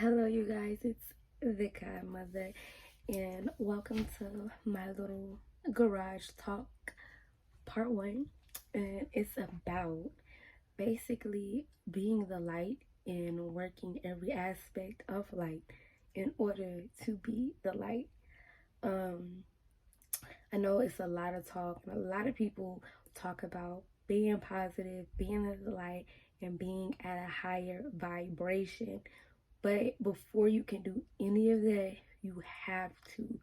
Hello, you guys. It's the Godmother, and welcome to my little garage talk part one. And it's about basically being the light and working every aspect of light in order to be the light. Um, I know it's a lot of talk, and a lot of people talk about being positive, being the light, and being at a higher vibration. But before you can do any of that, you have to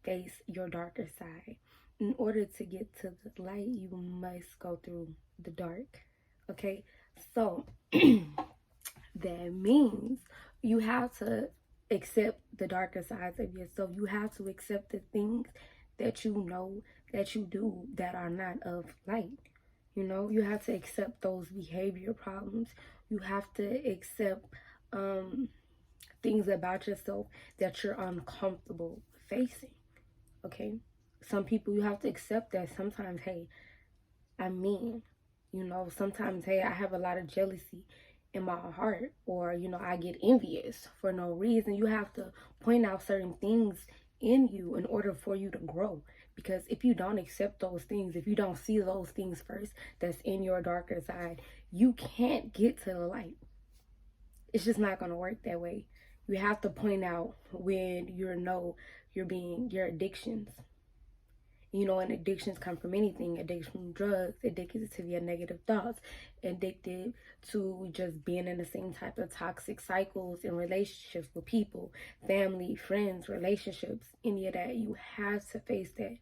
face your darker side. In order to get to the light, you must go through the dark. Okay? So that means you have to accept the darker sides of yourself. You have to accept the things that you know that you do that are not of light. You have to accept those behavior problems. You have to accept things about yourself that you're uncomfortable facing. Okay? Some people, you have to accept that sometimes, hey, I'm mean. Sometimes, hey, I have a lot of jealousy in my heart, or I get envious for no reason. You have to point out certain things in you in order for you to grow, because if you don't accept those things, if you don't see those things first that's in your darker side, you can't get to the light. It's just not going to work that way. You have to point out when your addictions. And addictions come from anything. Addiction from drugs, addicted to your negative thoughts, addicted to just being in the same type of toxic cycles and relationships with people, family, friends, relationships, any of that. You have to face that.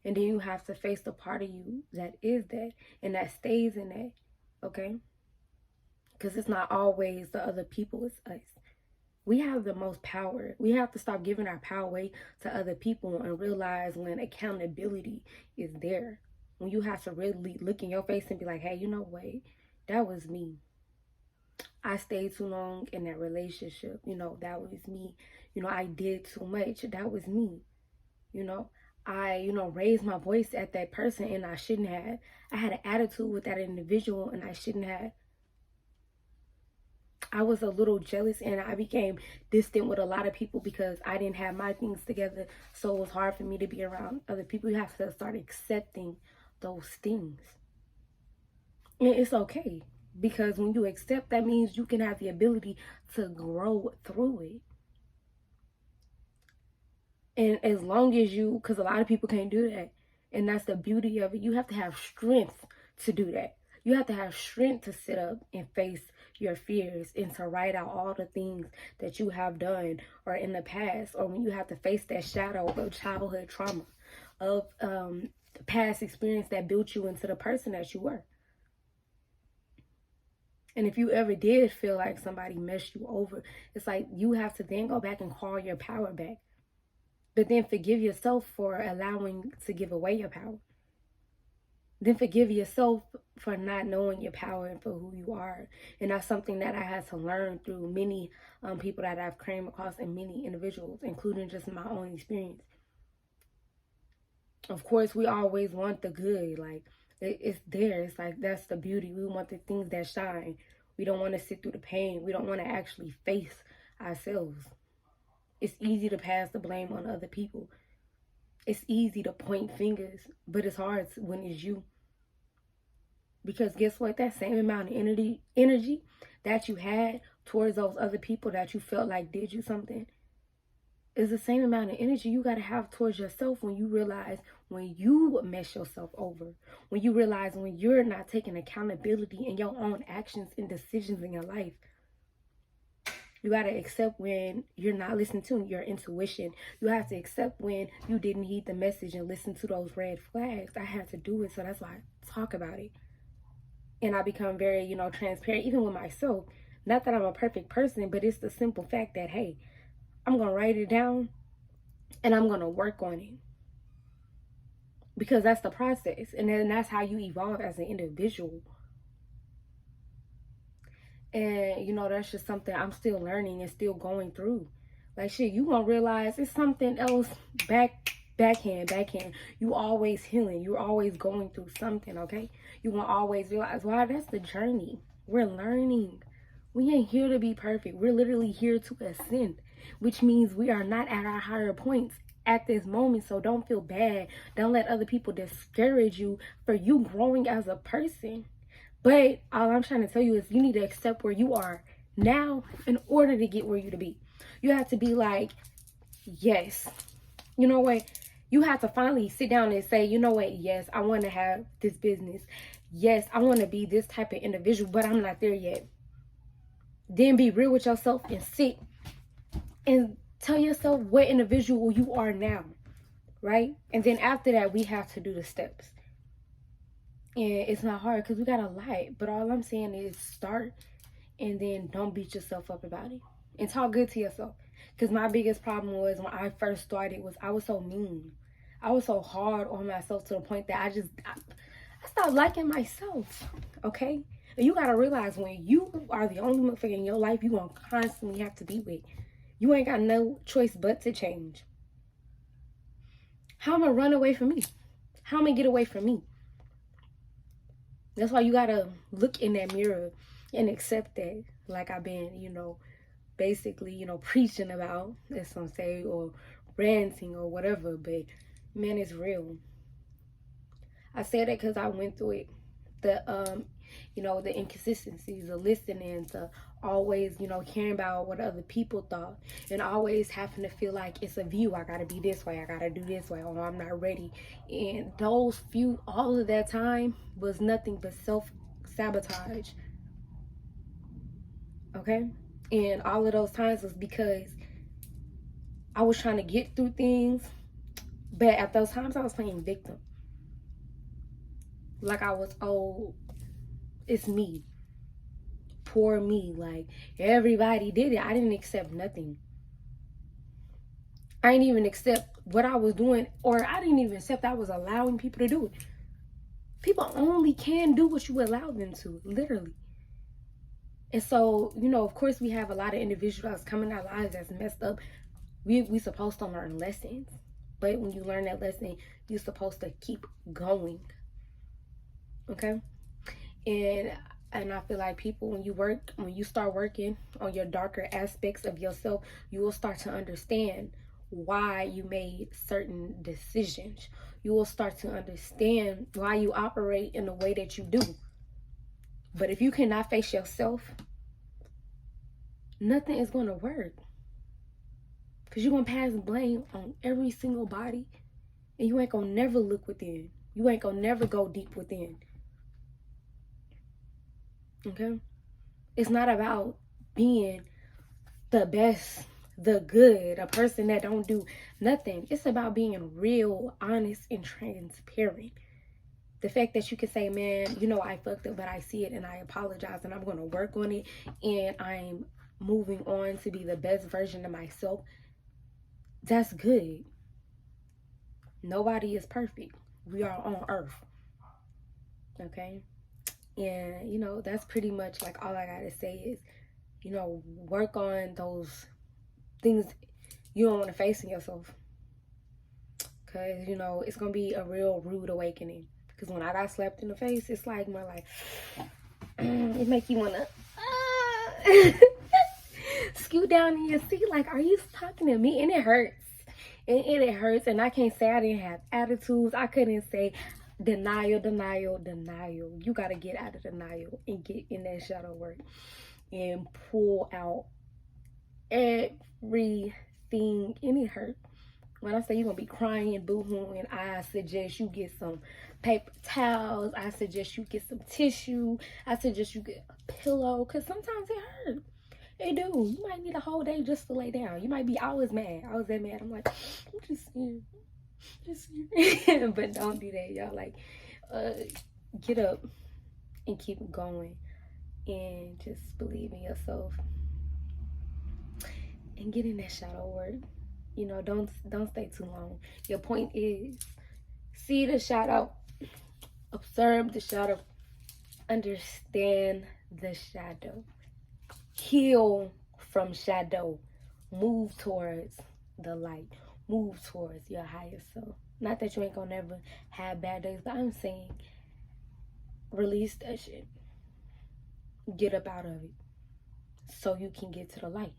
And then you have to face the part of you that is that and that stays in that. Okay? Because it's not always the other people, it's us. We have the most power. We have to stop giving our power away to other people and realize when accountability is there. When you have to really look in your face and be like, hey, you know what? That was me. I stayed too long in that relationship. That was me. I did too much. That was me. I raised my voice at that person and I shouldn't have. I had an attitude with that individual and I shouldn't have. I was a little jealous and I became distant with a lot of people because I didn't have my things together. So it was hard for me to be around other people. You have to start accepting those things. And it's okay, because when you accept, that means you can have the ability to grow through it. And as long as because a lot of people can't do that. And that's the beauty of it. You have to have strength to do that. You have to have strength to sit up and face your fears and to write out all the things that you have done or in the past, or when you have to face that shadow of childhood trauma, of past experience that built you into the person that you were. And if you ever did feel like somebody messed you over, it's like you have to then go back and call your power back. But then forgive yourself for allowing to give away your power. Then forgive yourself for not knowing your power and for who you are. And that's something that I had to learn through many people that I've came across and many individuals, including just my own experience. Of course, we always want the good. Like, it's there. It's like, that's the beauty. We want the things that shine. We don't want to sit through the pain. We don't want to actually face ourselves. It's easy to pass the blame on other people. It's easy to point fingers, but it's hard when it's you. Because guess what? That same amount of energy that you had towards those other people that you felt like did you something is the same amount of energy you got to have towards yourself when you realize when you mess yourself over. When you realize when you're not taking accountability in your own actions and decisions in your life. You got to accept when you're not listening to your intuition. You have to accept when you didn't heed the message and listen to those red flags. I had to do it, so that's why I talk about it. And I become very, transparent, even with myself. Not that I'm a perfect person, but it's the simple fact that, hey, I'm going to write it down and I'm going to work on it. Because that's the process. And then that's how you evolve as an individual. And, that's just something I'm still learning and still going through. Like, shit, you gonna realize it's something else backhand. You always healing. You're always going through something, okay? You gonna always realize, wow, that's the journey. We're learning. We ain't here to be perfect. We're literally here to ascend, which means we are not at our higher points at this moment. So don't feel bad. Don't let other people discourage you for you growing as a person. But all I'm trying to tell you is you need to accept where you are now in order to get where you to be. You have to be like, yes, you know what? You have to finally sit down and say, you know what? Yes, I want to have this business. Yes, I want to be this type of individual, but I'm not there yet. Then be real with yourself and sit and tell yourself what individual you are now, right? And then after that, we have to do the steps. And it's not hard because we got a lot. But all I'm saying is start and then don't beat yourself up about it. And talk good to yourself. Because my biggest problem was when I first started was I was so mean. I was so hard on myself to the point that I stopped liking myself. Okay? And you gotta realize when you are the only motherfucker in your life you gonna constantly have to be with, you ain't got no choice but to change. How am I gonna run away from me? How am I gonna get away from me? That's why you gotta look in that mirror and accept that. Like I've been, basically, preaching about, as some say, or ranting or whatever. But man, it's real. I said that because I went through it. The inconsistencies, the listening, to always, caring about what other people thought, and always having to feel like it's a view. I gotta be this way. I gotta do this way. Oh, I'm not ready. And all of that time was nothing but self-sabotage. Okay? And all of those times was because I was trying to get through things, but at those times I was playing victim. Like I was, oh, it's me. Poor me. Like everybody did it. I didn't accept nothing. I didn't even accept what I was doing, or I didn't even accept I was allowing people to do it. People only can do what you allow them to, literally. And so, of course we have a lot of individuals coming in our lives that's messed up. We supposed to learn lessons. But when you learn that lesson, you're supposed to keep going. Okay? And I feel like people, when you start working on your darker aspects of yourself, you will start to understand why you made certain decisions. You will start to understand why you operate in the way that you do. But if you cannot face yourself, nothing is going to work. Because you're going to pass blame on every single body, and you ain't going to never look within. You ain't going to never go deep within. Okay? It's not about being the best, the good, a person that don't do nothing. It's about being real, honest, and transparent. The fact that you can say, man, I fucked up, but I see it and I apologize and I'm going to work on it and I'm moving on to be the best version of myself. That's good. Nobody is perfect. We are on earth. Okay? And, that's pretty much like all I got to say is, work on those things you don't want to face in yourself. Because, it's going to be a real rude awakening. Because when I got slapped in the face, it's like more like, it make you want to scoot down in your seat. Like, are you talking to me? And it hurts. And it hurts. And I can't say I didn't have attitudes. I couldn't say denial. You got to get out of denial and get in that shadow work and pull out everything. And it hurt. When I say you're going to be crying and boo-hooing, I suggest you get some paper towels. I suggest you get some tissue. I suggest you get a pillow. Because sometimes it hurts. It do. You might need a whole day just to lay down. You might be, I was that mad. I'm like, I'm just scared. But don't do that, y'all. Like, get up and keep going. And just believe in yourself. And get in that shadow work. Don't stay too long. Your point is, see the shadow, observe the shadow, understand the shadow, heal from shadow, move towards the light, move towards your higher self. Not that you ain't gonna never have bad days, but I'm saying release that shit. Get up out of it. so you can get to the light.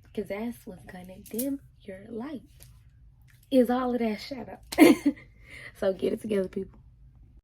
Because that's what's gonna dim your light. Is all of that. Shut up. So get it together, people.